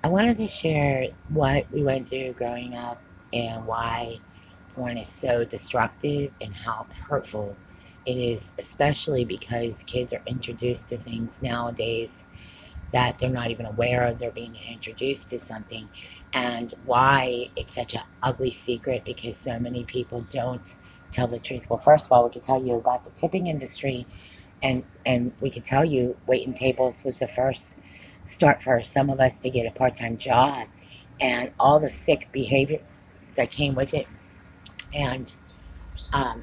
I wanted to share what we went through growing up and why porn is so destructive and how hurtful it is, especially because kids are introduced to things nowadays that they're not even aware of. They're being introduced to something, and why it's such an ugly secret because so many people don't tell the truth. Well, first of all, we could tell you about the tipping industry, and we could tell you waiting tables was the first start for some of us to get a part-time job, and all the sick behavior that came with it. And um,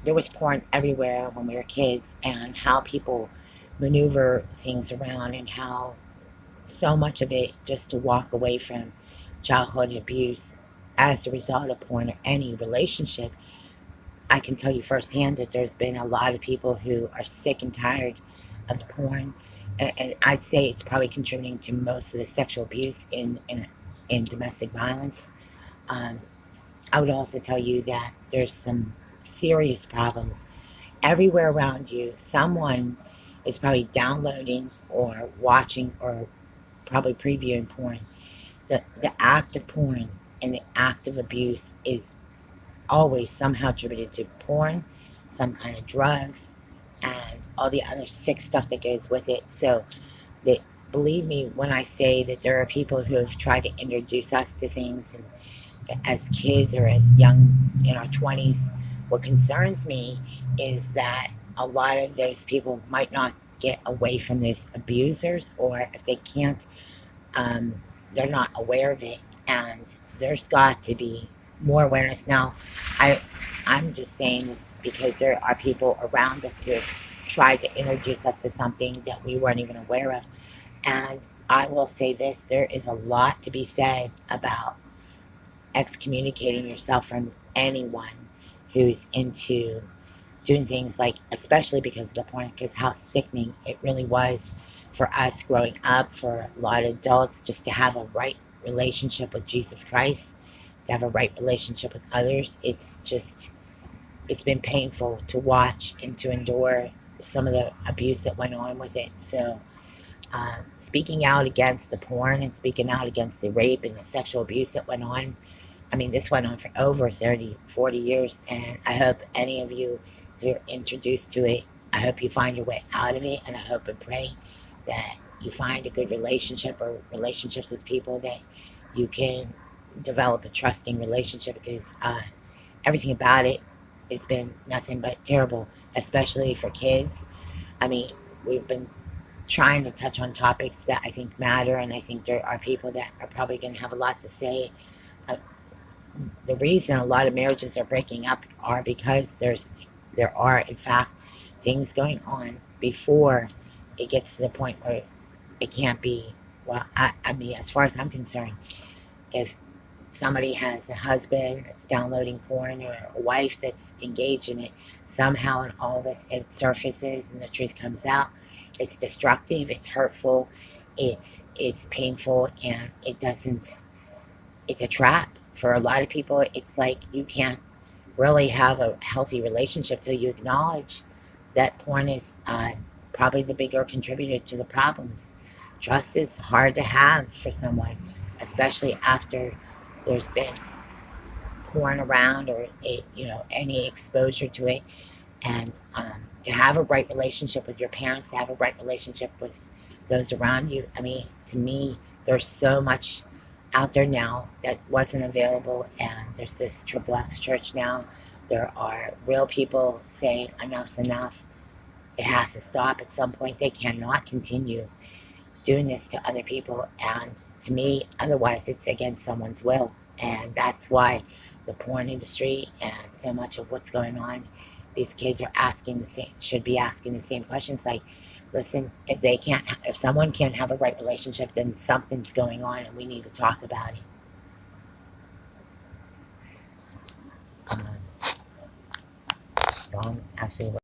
there was porn everywhere when we were kids, and how people maneuver things around, and how so much of it just to walk away from childhood abuse as a result of porn or any relationship. I can tell you firsthand that there's been a lot of people who are sick and tired of the porn, and I'd say it's probably contributing to most of the sexual abuse in domestic violence. Um, I would also tell you that there's some serious problems everywhere around you. Someone is probably downloading or watching or probably previewing porn. The act of porn and the act of abuse is always somehow attributed to porn, some kind of drugs, and all the other sick stuff that goes with it. So, that, believe me when I say that there are people who have tried to introduce us to things, and as kids or as young in our 20s. What concerns me is that a lot of those people might not get away from those abusers, or if they can't, um, they're not aware of it, and there's got to be more awareness. Now, I, I'm just saying this because there are people around us who have tried to introduce us to something that we weren't even aware of. And I will say this, there is a lot to be said about excommunicating yourself from anyone who's into doing things like, especially because of the porn, because how sickening it really was for us growing up, for a lot of adults, just to have a right relationship with Jesus Christ, to have a right relationship with others. It's just, it's been painful to watch and to endure some of the abuse that went on with it. So, speaking out against the porn and speaking out against the rape and the sexual abuse that went on, I mean, this went on for over 30, 40 years, and I hope any of you who are introduced to it, I hope you find your way out of it, and I hope and pray that you find a good relationship or relationships with people that you can develop a trusting relationship, because everything about it has been nothing but terrible, especially for kids. I mean, we've been trying to touch on topics that I think matter, and I think there are people that are probably going to have a lot to say. Uh, the reason a lot of marriages are breaking up are because there are in fact things going on before it gets to the point where it can't be. Well, I mean, as far as I'm concerned, if somebody has a husband that's downloading porn, or a wife that's engaged in it, somehow in all this it surfaces and the truth comes out, it's destructive, it's hurtful, it's painful, and it doesn't, it's a trap for a lot of people. It's like you can't really have a healthy relationship till you acknowledge that porn is probably the bigger contributor to the problems. Trust is hard to have for someone, especially after there's been porn around, or it, any exposure to it. And to have a right relationship with your parents, to have a right relationship with those around you. I mean, to me, there's so much out there now that wasn't available, and there's this Triple X Church now. There are real people saying enough's enough. It has to stop at some point. They cannot continue doing this to other people, and to me, otherwise it's against someone's will. And that's why the porn industry and so much of what's going on, these kids are asking the same, should be asking the same questions. Like, listen, if they can't, if someone can't have a right relationship, then something's going on, and we need to talk about it. Um, Actually,